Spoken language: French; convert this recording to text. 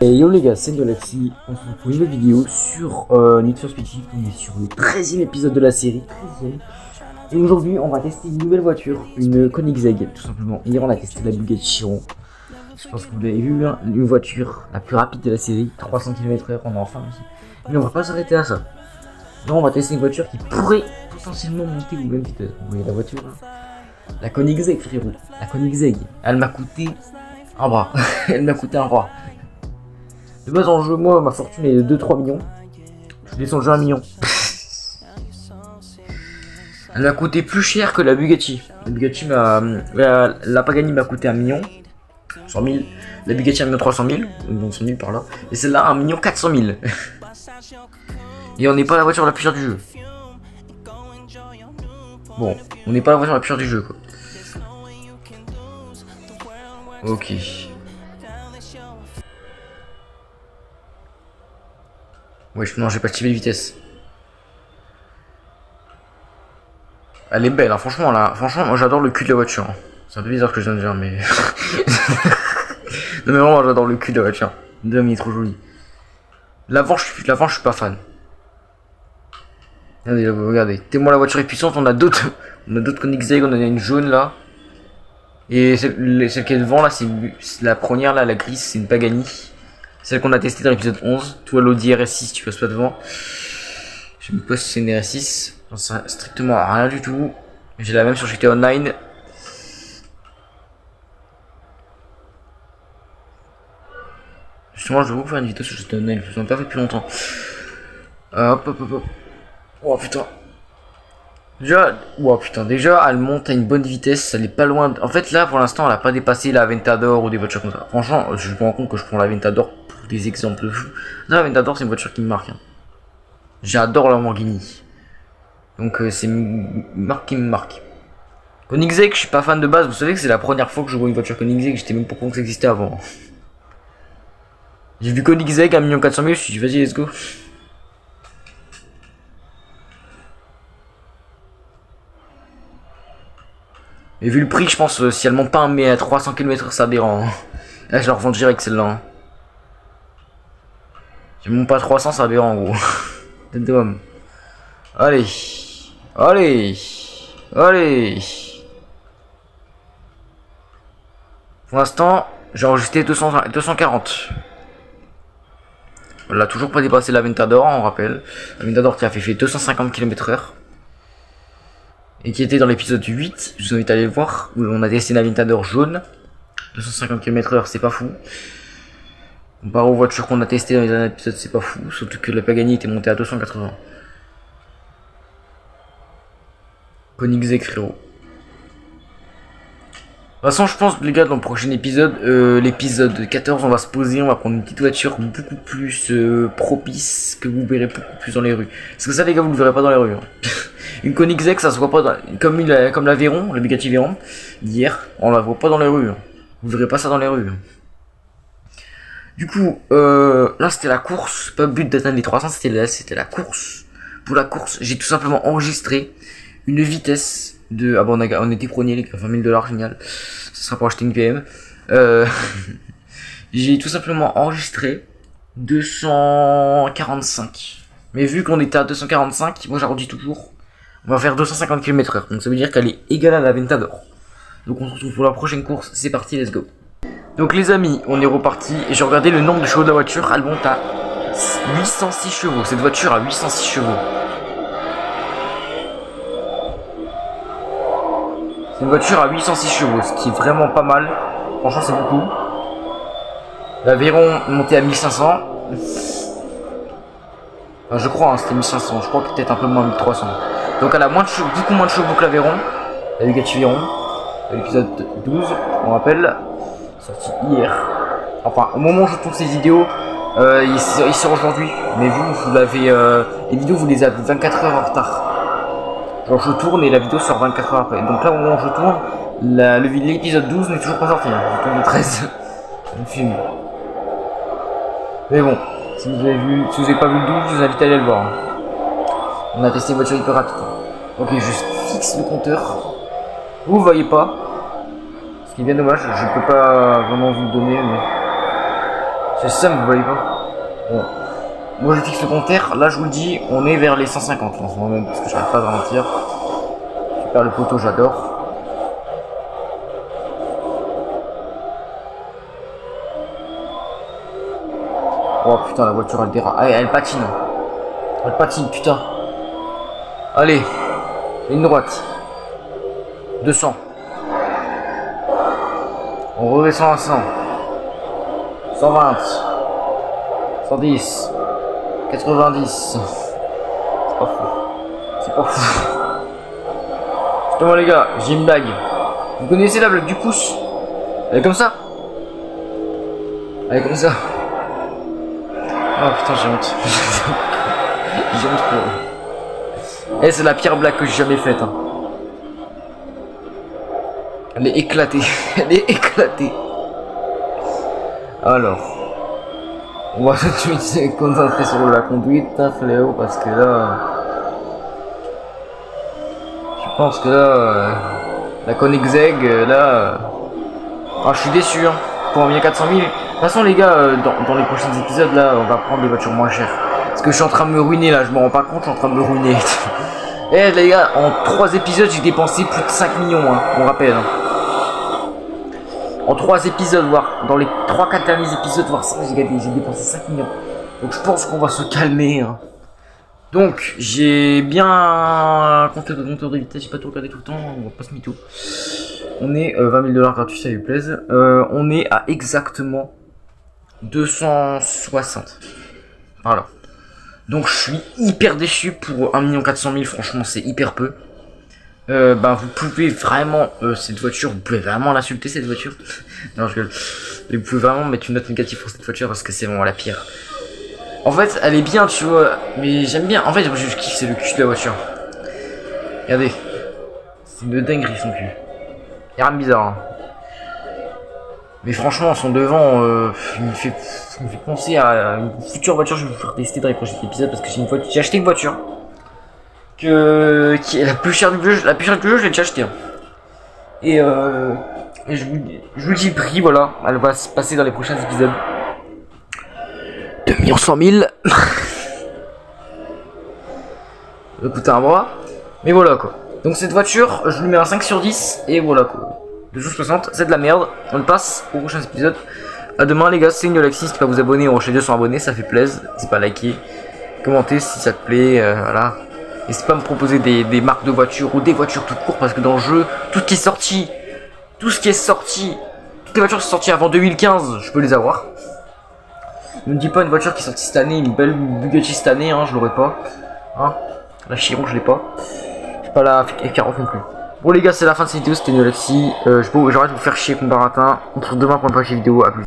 Et yo les gars, c'est Galaxy, on se retrouve pour une nouvelle vidéo sur Need for Speed Shift. On est sur le 13e épisode de la série, 13e. Et aujourd'hui on va tester une nouvelle voiture, une Koenigsegg tout simplement. Hier on a testé la Bugatti Chiron. Je pense que vous avez vu une voiture la plus rapide de la série, 300 km/h, on est enfin ici. Mais on va pas s'arrêter à ça. Là on va tester une voiture qui pourrait potentiellement monter au même vitesse. Vous voyez la voiture là, la Koenigsegg frérot, la Koenigsegg. Elle m'a coûté un bras, elle m'a coûté un bras. De base en jeu, moi ma fortune est de 2-3 millions. Je descends le jeu à 1 million. Elle m'a coûté plus cher que la Bugatti. La Bugatti la Pagani m'a coûté 1 million 100 000. La Bugatti 1 million 300 000. Donc 100 000 par là. Et celle-là 1 million 400 000. Et on n'est pas la voiture la plus chère du jeu. Bon, on n'est pas la voiture la plus chère du jeu quoi. Ok. Ouais, non, j'ai pas activé les vitesses. Elle est belle, hein, franchement, là. Franchement, moi j'adore le cul de la voiture. C'est un peu bizarre ce que je viens de dire, mais. Non, mais vraiment, j'adore le cul de la voiture. L'homme, il est trop joli. L'avant, je suis pas fan. Regardez, là, regardez. Tellement la voiture est puissante, on a d'autres. On a d'autres Koenigsegg, on en a une jaune là. Et celle qui est devant là, c'est la première là, la grise, c'est une Pagani. Celle qu'on a testée dans l'épisode 11. Toi, l'Audi RS6, tu passes pas devant. Je sais même pas si c'est une RS6. J'en sais strictement rien du tout. J'ai la même sur GTA Online. Justement, je vais vous faire une vidéo sur GTA Online. Je ne l'ai pas fait depuis longtemps. Hop, hop, hop, hop. Oh putain. Déjà, elle monte à une bonne vitesse. Elle est pas loin. En fait, là, pour l'instant, elle a pas dépassé la Aventador ou des voitures comme ça. Franchement, je me rends compte que je prends la Aventador pour des exemples fous. La Aventador, c'est une voiture qui me marque. Hein. J'adore la Lamborghini. Donc, c'est une marque qui me marque. Koenigsegg, je suis pas fan de base. Vous savez que c'est la première fois que je vois une voiture Koenigsegg. J'étais même pas au courant que ça existait avant. J'ai vu Koenigsegg à 1 400 000. Je me suis dit, vas-y, let's go. Et vu le prix, je pense, si elle monte pas mais à 300 km/h, c'est aberrant. Là, je la revends direct celle-là. Hein. Si elle monte pas à 300, c'est aberrant, gros. Tête de homme. Allez. Allez. Allez. Pour l'instant, j'ai enregistré 240. Elle a toujours pas dépassé l'Aventador, on rappelle. L'Aventador qui a fait 250 km/h. Et qui était dans l'épisode 8, je vous invite à aller le voir, où on a testé une Aventador jaune. 250 km/h, c'est pas fou. Comparé aux voitures qu'on a testées dans les derniers épisodes, c'est pas fou. Surtout que la Pagani était montée à 280. Koenigsegg, frérot. De toute façon, je pense, les gars, dans le prochain épisode, l'épisode 14, on va se poser, on va prendre une petite voiture beaucoup plus propice, que vous verrez beaucoup plus dans les rues. Parce que ça, les gars, vous ne le verrez pas dans les rues. Hein. Une Koenigsegg, ça se voit pas comme la Veyron, le Bugatti Veyron d'hier, on la voit pas dans les rues. Hein. Vous verrez pas ça dans les rues. Hein. Du coup, là c'était la course, pas le but d'atteindre les 300, c'était la course. Pour la course, j'ai tout simplement enregistré une vitesse de... Ah bon, on était premier, les gars, 20 000 $, génial. Ça sera pour acheter une PM. J'ai tout simplement enregistré 245. Mais vu qu'on était à 245, moi j'arrondis toujours. On va faire 250 km/h, donc ça veut dire qu'elle est égale à la Aventador. Donc on se retrouve pour la prochaine course, c'est parti, let's go. Donc les amis, on est reparti, et j'ai regardé le nombre de chevaux de la voiture, elle monte à 806 chevaux, cette voiture a 806 chevaux. C'est une voiture à 806 chevaux, ce qui est vraiment pas mal, franchement c'est beaucoup. La Veyron montée à 1500. Enfin, je crois, hein, c'était 1500, je crois que peut-être un peu moins 1300. Donc elle a beaucoup moins de chevaux que la Veyron, la Bugatti Veyron, l'épisode 12, on rappelle, sorti hier. Enfin, au moment où je tourne ces vidéos, il sort aujourd'hui, mais vous l'avez, les vidéos vous les avez 24 heures en retard. Genre je tourne et la vidéo sort 24 heures après. Donc là au moment où je tourne, l'épisode 12 n'est toujours pas sorti, hein. Je tourne le 13, le film. Mais bon, si vous avez pas vu le 12, je vous invite à aller le voir. Hein. On a testé une voiture hyper rapide. Ok, je fixe le compteur. Vous voyez pas. Ce qui est bien dommage, je peux pas vraiment vous le donner, mais C'est ça, vous voyez pas. Bon. Moi je fixe le compteur, là je vous le dis, on est vers les 150 en ce moment même, parce que j'arrête pas de ralentir. Super le poteau, j'adore. Oh putain, la voiture elle dérape. Ah, elle patine. Elle patine, putain. Allez, ligne droite. 200. On redescend à 100. 120. 110. 90. C'est pas fou. C'est pas fou. Justement les gars, j'ai une blague. Vous connaissez la blague du pouce? Elle est comme ça. Elle est comme ça. Oh putain, j'ai honte. J'ai honte pour... Eh, c'est la pire blague que j'ai jamais faite. Hein. Elle est éclatée. Elle est éclatée. Alors. On va tout de suite se concentrer sur la conduite, hein, Fléau, parce que là... Je pense que là... la Koenigsegg, là... Ah, je suis déçu, hein. Pour un million 400 000. De toute façon, les gars, dans les prochains épisodes, là, on va prendre des voitures moins chères. Parce que je suis en train de me ruiner, là. Je me rends pas compte, je suis en train de me ruiner. Eh, les gars, en 3 épisodes, j'ai dépensé plus de 5 millions, hein. On rappelle, hein. En 3 épisodes, voire dans les 3-4 derniers épisodes, voire ça, j'ai dépensé 5 millions. Donc je pense qu'on va se calmer. Hein. Donc j'ai bien compté le compteur de vitesse, j'ai pas tout regardé tout le temps, on va pas se mytho. On est 20 000 $ gratuits, ça lui plaise. On est à exactement 260. Voilà. Donc je suis hyper déçu pour 1 400 000, franchement c'est hyper peu. Bah vous pouvez vraiment cette voiture, vous pouvez vraiment l'insulter cette voiture. Non je rigole. Vous pouvez vraiment mettre une note négative pour cette voiture parce que c'est vraiment la pire. En fait elle est bien tu vois, mais j'aime bien. En fait je kiffe, c'est le cul de la voiture. Regardez, c'est une dinguerie son cul. Y'a rien de bizarre. Hein. Mais franchement son devant il me fait penser à une future voiture que je vais vous faire tester dans les prochains épisodes parce que j'ai acheté une voiture. Qui est la plus chère du jeu, je l'ai déjà acheté. Hein. Et je vous dis le prix, voilà, elle va se passer dans les prochains épisodes. 2 100 000. Ça va coûter un bras, mais voilà quoi. Donc cette voiture, je lui mets un 5 sur 10 et voilà quoi. 260, c'est de la merde. On le passe aux prochains épisodes. À demain les gars, c'est Ignoloxy. Si tu vas vous abonner, on recherche 200 abonnés, ça fait plaisir. N'hésite pas à liker, commenter si ça te plaît, voilà. N'hésitez pas à me proposer des marques de voitures ou des voitures tout court parce que dans le jeu, tout ce qui est sorti, toutes les voitures qui sont sorties avant 2015, je peux les avoir. Ne me dis pas une voiture qui est sortie cette année, une belle Bugatti cette année, hein, je l'aurais pas. Hein, la Chiron, je l'ai pas. J'ai pas la F40 non plus. Bon les gars, c'est la fin de cette vidéo, c'était Ignoloxy. J'arrête de vous faire chier avec mon baratin. On se retrouve demain pour une prochaine vidéo, à plus.